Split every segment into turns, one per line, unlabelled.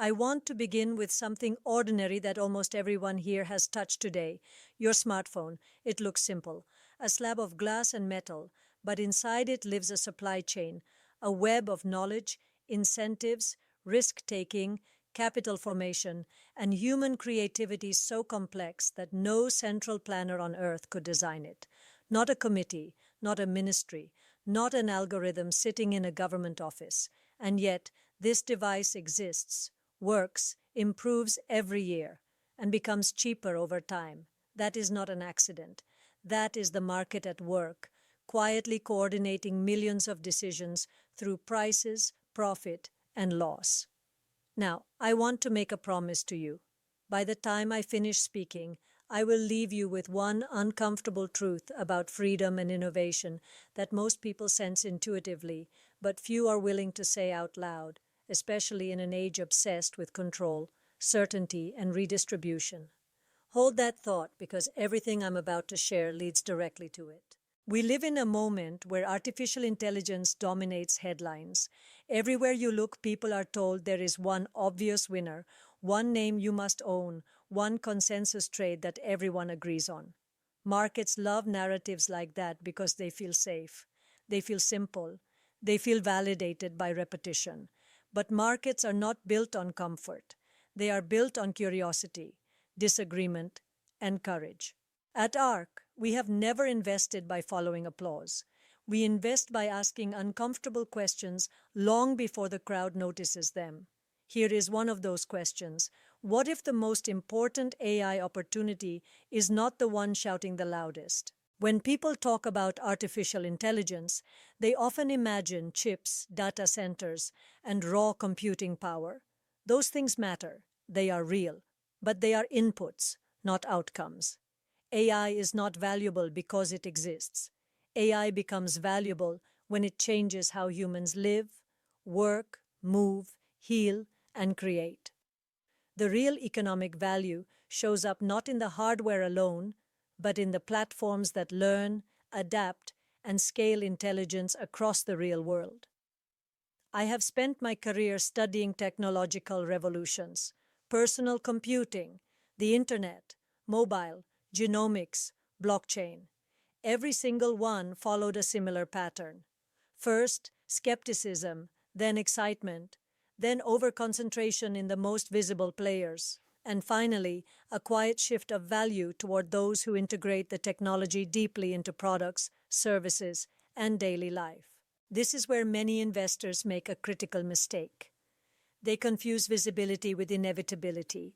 I want to begin with something ordinary that almost everyone here has touched today: your smartphone. It looks simple, a slab of glass and metal, but inside it lives a supply chain, a web of knowledge, incentives, risk taking, capital formation, and human creativity so complex that no central planner on earth could design it. Not a committee, not a ministry, not an algorithm sitting in a government office. And yet, this device exists, works, improves every year, and becomes cheaper over time. That is not an accident. That is the market at work, quietly coordinating millions of decisions through prices, profit, and loss. Now, I want to make a promise to you. By the time I finish speaking, I will leave you with one uncomfortable truth about freedom and innovation that most people sense intuitively, but few are willing to say out loud, especially in an age obsessed with control, certainty, and redistribution. Hold that thought, because everything I'm about to share leads directly to it. We live in a moment where artificial intelligence dominates headlines. Everywhere you look, people are told there is one obvious winner, one name you must own, one consensus trade that everyone agrees on. Markets love narratives like that because they feel safe. They feel simple. They feel validated by repetition. But markets are not built on comfort. They are built on curiosity, disagreement, and courage. At ARC, we have never invested by following applause. We invest by asking uncomfortable questions long before the crowd notices them. Here is one of those questions. What if the most important AI opportunity is not the one shouting the loudest? When people talk about artificial intelligence, they often imagine chips, data centers, and raw computing power. Those things matter. They are real. But they are inputs, not outcomes. AI is not valuable because it exists. AI becomes valuable when it changes how humans live, work, move, heal, and create. The real economic value shows up not in the hardware alone, but in the platforms that learn, adapt, and scale intelligence across the real world. I have spent my career studying technological revolutions: personal computing, the internet, mobile, genomics, blockchain. Every single one followed a similar pattern. First, skepticism, then excitement, then overconcentration in the most visible players, and finally, a quiet shift of value toward those who integrate the technology deeply into products, services, and daily life. This is where many investors make a critical mistake. They confuse visibility with inevitability.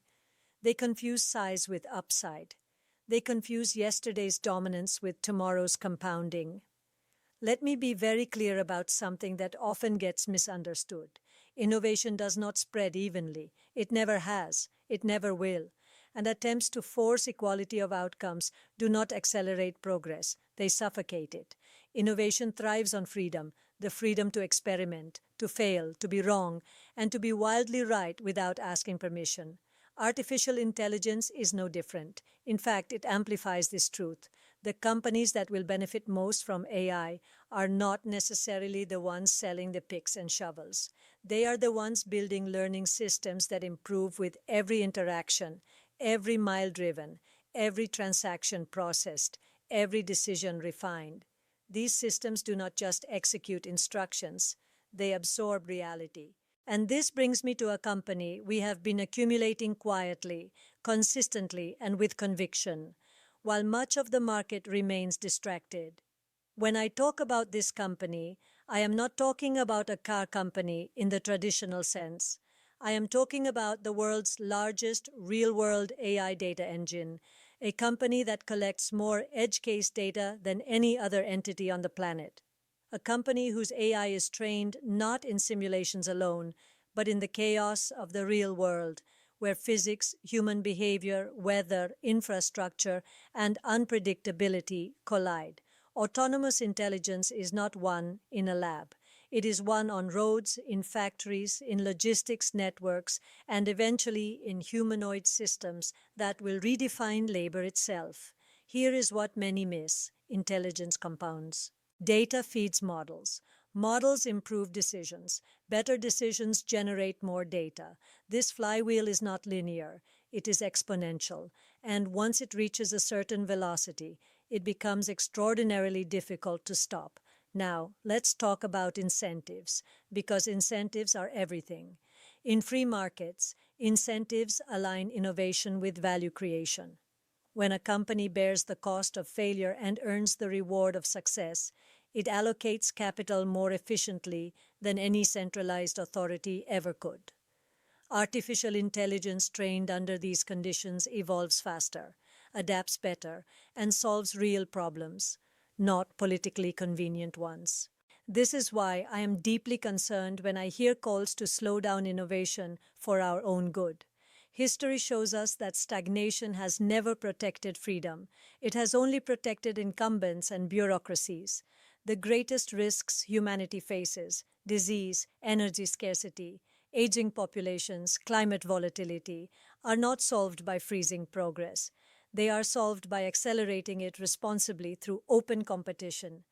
They confuse size with upside. They confuse yesterday's dominance with tomorrow's compounding. Let me be very clear about something that often gets misunderstood. Innovation does not spread evenly. It never has. It never will. And attempts to force equality of outcomes do not accelerate progress. They suffocate it. Innovation thrives on freedom, the freedom to experiment, to fail, to be wrong, and to be wildly right without asking permission. Artificial intelligence is no different. In fact, it amplifies this truth. The companies that will benefit most from AI are not necessarily the ones selling the picks and shovels. They are the ones building learning systems that improve with every interaction, every mile driven, every transaction processed, every decision refined. These systems do not just execute instructions, they absorb reality. And this brings me to a company we have been accumulating quietly, consistently, and with conviction, while much of the market remains distracted. When I talk about this company, I am not talking about a car company in the traditional sense. I am talking about the world's largest real-world AI data engine, a company that collects more edge case data than any other entity on the planet. A company whose AI is trained not in simulations alone, but in the chaos of the real world, where physics, human behavior, weather, infrastructure, and unpredictability collide. Autonomous intelligence is not won in a lab. It is won on roads, in factories, in logistics networks, and eventually in humanoid systems that will redefine labor itself. Here is what many miss: intelligence compounds. Data feeds models. Models improve decisions. Better decisions generate more data. This flywheel is not linear, it is exponential, and once it reaches a certain velocity, it becomes extraordinarily difficult to stop. Now, let's talk about incentives, because incentives are everything. In free markets, incentives align innovation with value creation. When a company bears the cost of failure and earns the reward of success, it allocates capital more efficiently than any centralized authority ever could. Artificial intelligence trained under these conditions evolves faster, adapts better, and solves real problems, not politically convenient ones. This is why I am deeply concerned when I hear calls to slow down innovation for our own good. History shows us that stagnation has never protected freedom. It has only protected incumbents and bureaucracies. The greatest risks humanity faces, disease, energy scarcity, aging populations, climate volatility, are not solved by freezing progress. They are solved by accelerating it responsibly through open competition.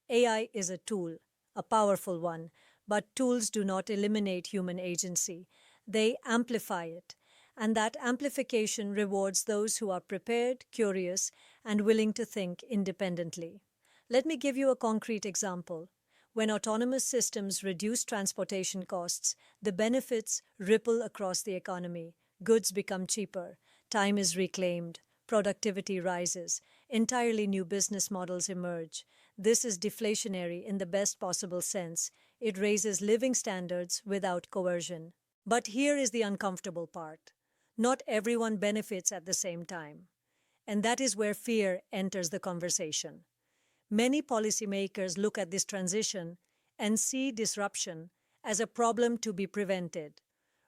AI is a tool, a powerful one, but tools do not eliminate human agency. They amplify it, and that amplification rewards those who are prepared, curious, and willing to think independently. Let me give you a concrete example. When autonomous systems reduce transportation costs, the benefits ripple across the economy. Goods become cheaper, time is reclaimed, productivity rises, entirely new business models emerge. This is deflationary in the best possible sense. It raises living standards without coercion. But here is the uncomfortable part. Not everyone benefits at the same time. And that is where fear enters the conversation. Many policymakers look at this transition and see disruption as a problem to be prevented,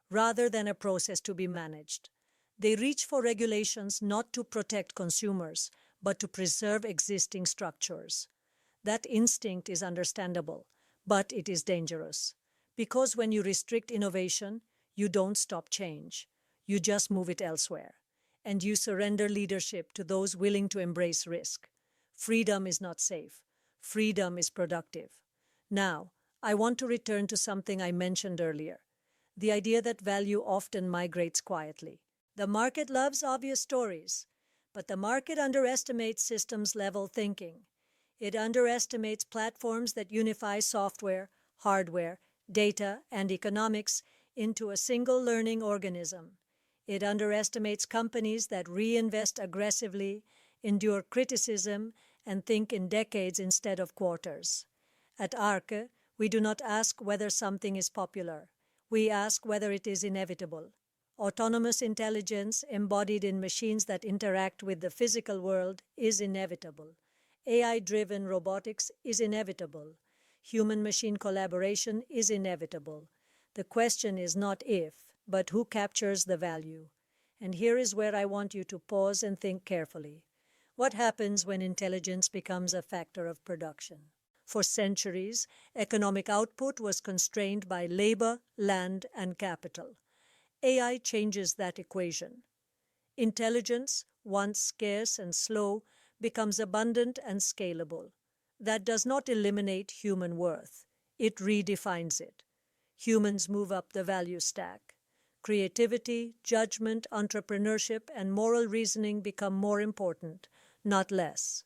rather than a process to be managed. They reach for regulations not to protect consumers, but to preserve existing structures. That instinct is understandable, but it is dangerous. Because when you restrict innovation, you don't stop change. You just move it elsewhere. And you surrender leadership to those willing to embrace risk. Freedom is not safe. Freedom is productive. Now, I want to return to something I mentioned earlier. The idea that value often migrates quietly. The market loves obvious stories, but the market underestimates systems-level thinking. It underestimates platforms that unify software, hardware, data, and economics into a single learning organism. It underestimates companies that reinvest aggressively, endure criticism, and think in decades instead of quarters. At Arke, we do not ask whether something is popular. We ask whether it is inevitable. Autonomous intelligence embodied in machines that interact with the physical world is inevitable. AI-driven robotics is inevitable. Human-machine collaboration is inevitable. The question is not if, but who captures the value. And here is where I want you to pause and think carefully. What happens when intelligence becomes a factor of production? For centuries, economic output was constrained by labor, land, and capital. AI changes that equation. Intelligence, once scarce and slow, becomes abundant and scalable. That does not eliminate human worth. It redefines it. Humans move up the value stack. Creativity, judgment, entrepreneurship, and moral reasoning become more important, not less.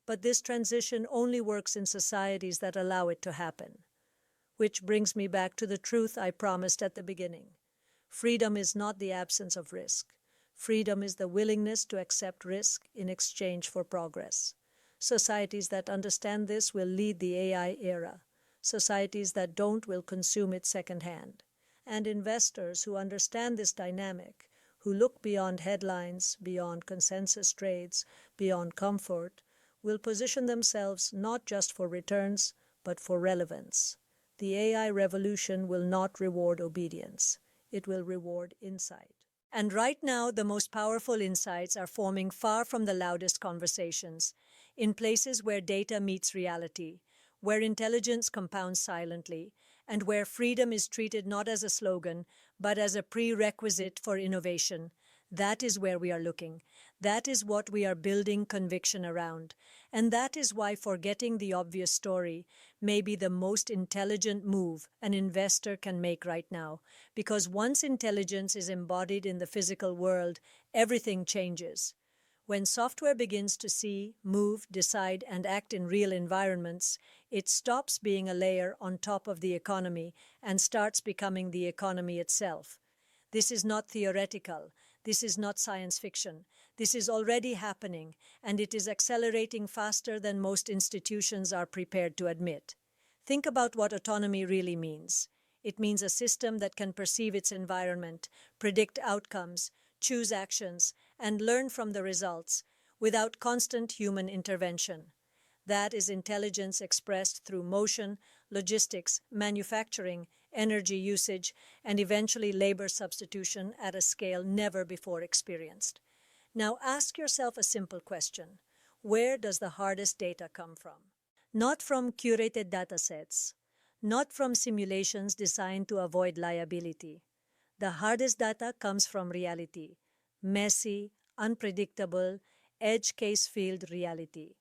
But this transition only works in societies that allow it to happen. Which brings me back to the truth I promised at the beginning. Freedom is not the absence of risk. Freedom is the willingness to accept risk in exchange for progress. Societies that understand this will lead the AI era. Societies that don't will consume it secondhand. And investors who understand this dynamic, who look beyond headlines, beyond consensus trades, beyond comfort, will position themselves not just for returns, but for relevance. The AI revolution will not reward obedience. It will reward insight. And right now, the most powerful insights are forming far from the loudest conversations, in places where data meets reality, where intelligence compounds silently, and where freedom is treated not as a slogan, but as a prerequisite for innovation. That is where we are looking. That is what we are building conviction around. And that is why forgetting the obvious story may be the most intelligent move an investor can make right now. Because once intelligence is embodied in the physical world, everything changes. When software begins to see, move, decide, and act in real environments, it stops being a layer on top of the economy and starts becoming the economy itself. This is not theoretical. This is not science fiction. This is already happening, and it is accelerating faster than most institutions are prepared to admit. Think about what autonomy really means. It means a system that can perceive its environment, predict outcomes, choose actions, and learn from the results without constant human intervention. That is intelligence expressed through motion, logistics, manufacturing, energy usage, and eventually labor substitution at a scale never before experienced. Now ask yourself a simple question. Where does the hardest data come from? Not from curated datasets, not from simulations designed to avoid liability. The hardest data comes from reality, messy, unpredictable, edge case field reality.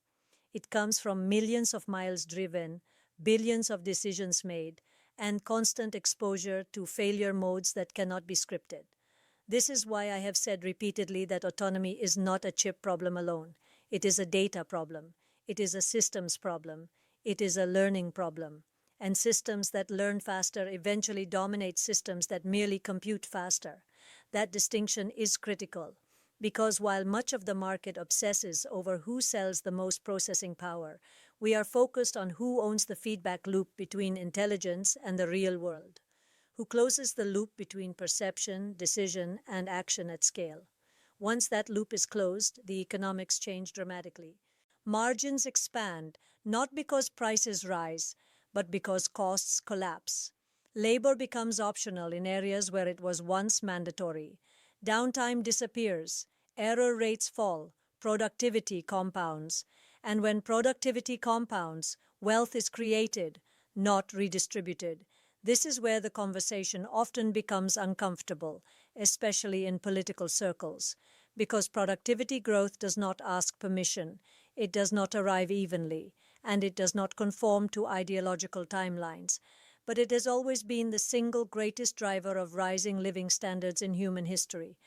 It comes from millions of miles driven, billions of decisions made, and constant exposure to failure modes that cannot be scripted. This is why I have said repeatedly that autonomy is not a chip problem alone. It is a data problem. It is a systems problem. It is a learning problem. And systems that learn faster eventually dominate systems that merely compute faster. That distinction is critical, because while much of the market obsesses over who sells the most processing power, we are focused on who owns the feedback loop between intelligence and the real world, who closes the loop between perception, decision, and action at scale. Once that loop is closed, the economics change dramatically. Margins expand, not because prices rise, but because costs collapse. Labor becomes optional in areas where it was once mandatory. Downtime disappears, error rates fall, productivity compounds. And when productivity compounds, wealth is created, not redistributed. This is where the conversation often becomes uncomfortable, especially in political circles, because productivity growth does not ask permission, it does not arrive evenly, and it does not conform to ideological timelines. But it has always been the single greatest driver of rising living standards in human history.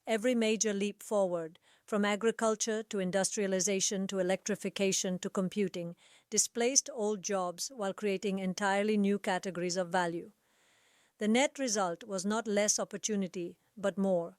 Every major leap forward, from agriculture to industrialization to electrification to computing, displaced old jobs while creating entirely new categories of value. The net result was not less opportunity, but more.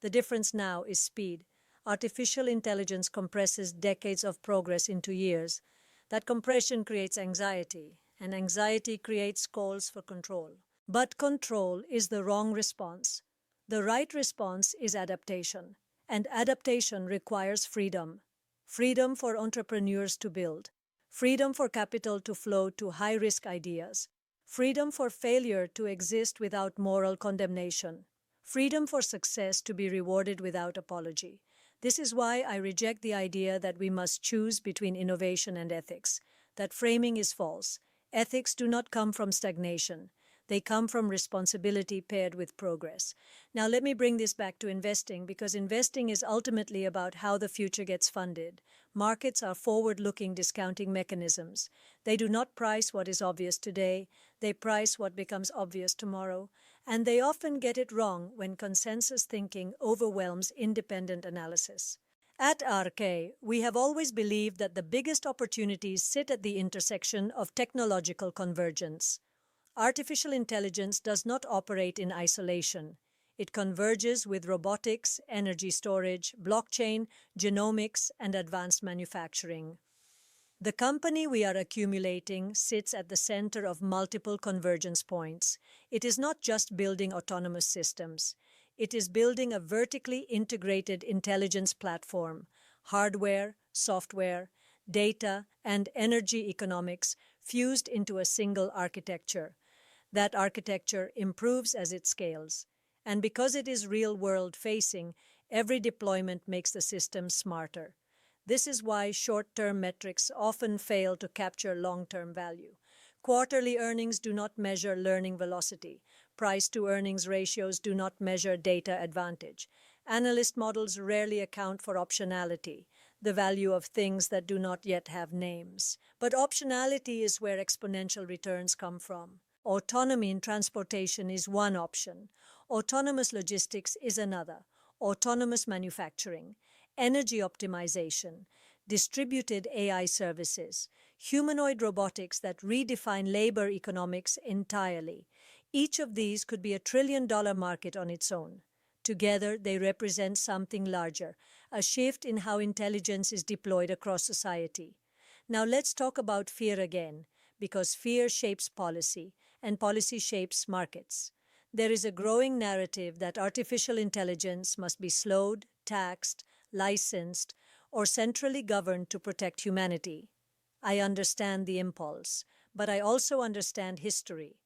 The difference now is speed. Artificial intelligence compresses decades of progress into years. That compression creates anxiety, and anxiety creates calls for control. But control is the wrong response. The right response is adaptation, and adaptation requires freedom. Freedom for entrepreneurs to build, freedom for capital to flow to high-risk ideas, freedom for failure to exist without moral condemnation, freedom for success to be rewarded without apology. This is why I reject the idea that we must choose between innovation and ethics. That framing is false. Ethics do not come from stagnation. They come from responsibility paired with progress. Now let me bring this back to investing, because investing is ultimately about how the future gets funded. Markets are forward-looking discounting mechanisms. They do not price what is obvious today. They price what becomes obvious tomorrow. And they often get it wrong when consensus thinking overwhelms independent analysis. At RK, we have always believed that the biggest opportunities sit at the intersection of technological convergence. Artificial intelligence does not operate in isolation. It converges with robotics, energy storage, blockchain, genomics, and advanced manufacturing. The company we are accumulating sits at the center of multiple convergence points. It is not just building autonomous systems. It is building a vertically integrated intelligence platform, hardware, software, data, and energy economics fused into a single architecture. That architecture improves as it scales. And because it is real-world facing, every deployment makes the system smarter. This is why short-term metrics often fail to capture long-term value. Quarterly earnings do not measure learning velocity. Price-to-earnings ratios do not measure data advantage. Analyst models rarely account for optionality, the value of things that do not yet have names. But optionality is where exponential returns come from. Autonomy in transportation is one option. Autonomous logistics is another. Autonomous manufacturing, energy optimization, distributed AI services, humanoid robotics that redefine labor economics entirely. Each of these could be $1 trillion market on its own. Together, they represent something larger, a shift in how intelligence is deployed across society. Now let's talk about fear again, because fear shapes policy, and policy shapes markets. There is a growing narrative that artificial intelligence must be slowed, taxed, licensed, or centrally governed to protect humanity. I understand the impulse, but I also understand history.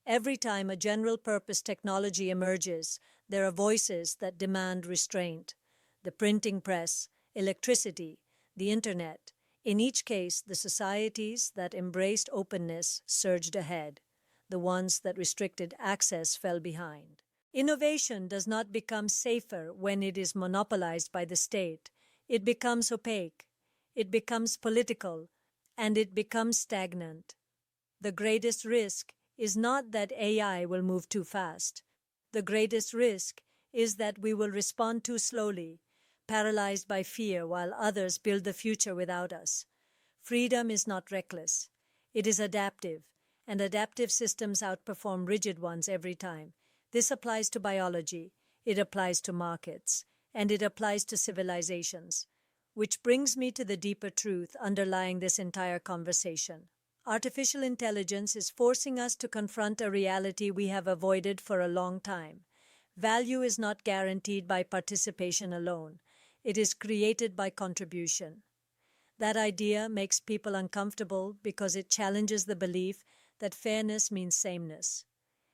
Every time a general-purpose technology emerges, there are voices that demand restraint. The printing press, electricity, the internet. In each case, the societies that embraced openness surged ahead. The ones that restricted access fell behind. Innovation does not become safer when it is monopolized by the state. It becomes opaque, it becomes political, and it becomes stagnant. The greatest risk is not that AI will move too fast. The greatest risk is that we will respond too slowly, paralyzed by fear while others build the future without us. Freedom is not reckless. It is adaptive, and adaptive systems outperform rigid ones every time. This applies to biology, it applies to markets, and it applies to civilizations. Which brings me to the deeper truth underlying this entire conversation. Artificial intelligence is forcing us to confront a reality we have avoided for a long time. Value is not guaranteed by participation alone. It is created by contribution. That idea makes people uncomfortable because it challenges the belief that fairness means sameness.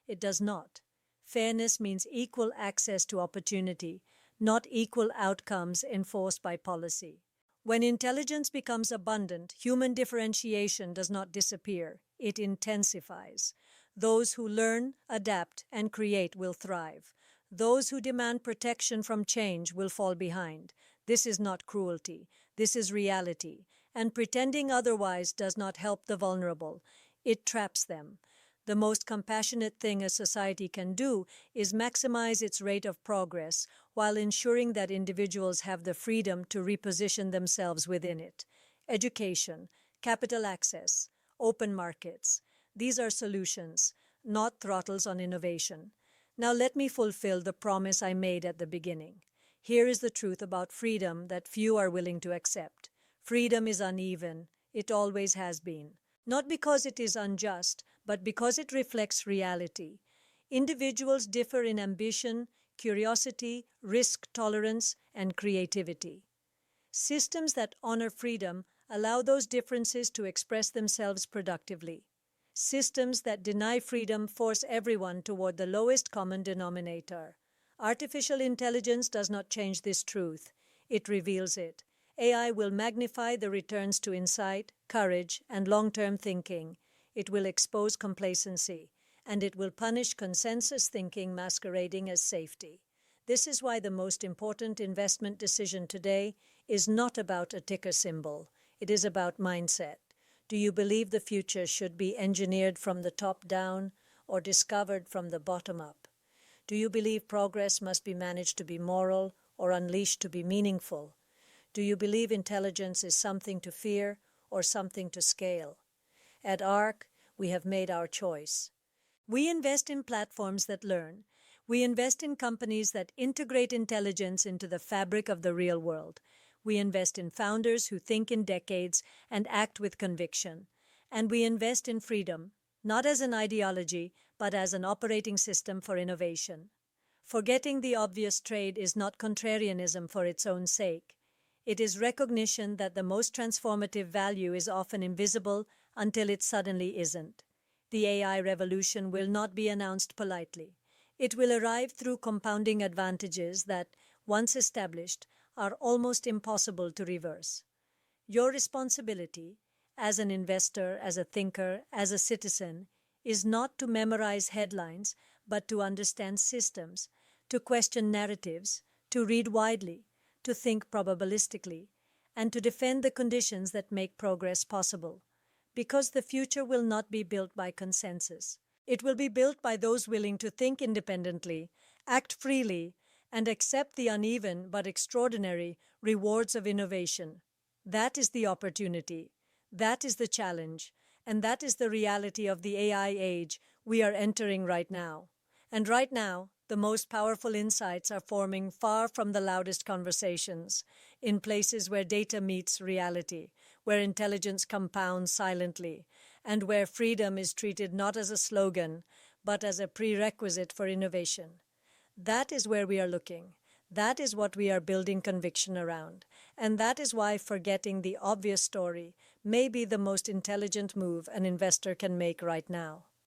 It does not. Fairness means equal access to opportunity, not equal outcomes enforced by policy. When intelligence becomes abundant, human differentiation does not disappear, it intensifies. Those who learn, adapt, and create will thrive. Those who demand protection from change will fall behind. This is not cruelty, this is reality, and pretending otherwise does not help the vulnerable. It traps them. The most compassionate thing a society can do is maximize its rate of progress while ensuring that individuals have the freedom to reposition themselves within it. Education, capital access, open markets. These are solutions, not throttles on innovation. Now let me fulfill the promise I made at the beginning. Here is the truth about freedom that few are willing to accept. Freedom is uneven. It always has been. Not because it is unjust, but because it reflects reality. Individuals differ in ambition, curiosity, risk tolerance, and creativity. Systems that honor freedom allow those differences to express themselves productively. Systems that deny freedom force everyone toward the lowest common denominator. Artificial intelligence does not change this truth. It reveals it. AI will magnify the returns to insight, courage, and long-term thinking. It will expose complacency, and it will punish consensus thinking masquerading as safety. This is why the most important investment decision today is not about a ticker symbol. It is about mindset. Do you believe the future should be engineered from the top down or discovered from the bottom up? Do you believe progress must be managed to be moral or unleashed to be meaningful? Do you believe intelligence is something to fear or something to scale? At ARC, we have made our choice. We invest in platforms that learn. We invest in companies that integrate intelligence into the fabric of the real world. We invest in founders who think in decades and act with conviction. And we invest in freedom, not as an ideology, but as an operating system for innovation. Forgetting the obvious trade is not contrarianism for its own sake. It is recognition that the most transformative value is often invisible until it suddenly isn't. The AI revolution will not be announced politely. It will arrive through compounding advantages that, once established, are almost impossible to reverse. Your responsibility, as an investor, as a thinker, as a citizen, is not to memorize headlines, but to understand systems, to question narratives, to read widely, to think probabilistically, and to defend the conditions that make progress possible. Because the future will not be built by consensus. It will be built by those willing to think independently, act freely, and accept the uneven but extraordinary rewards of innovation. That is the opportunity. That is the challenge. And that is the reality of the AI age we are entering right now. And right now, the most powerful insights are forming far from the loudest conversations, in places where data meets reality, where intelligence compounds silently, and where freedom is treated not as a slogan, but as a prerequisite for innovation. That is where we are looking. That is what we are building conviction around. And that is why forgetting the obvious story may be the most intelligent move an investor can make right now.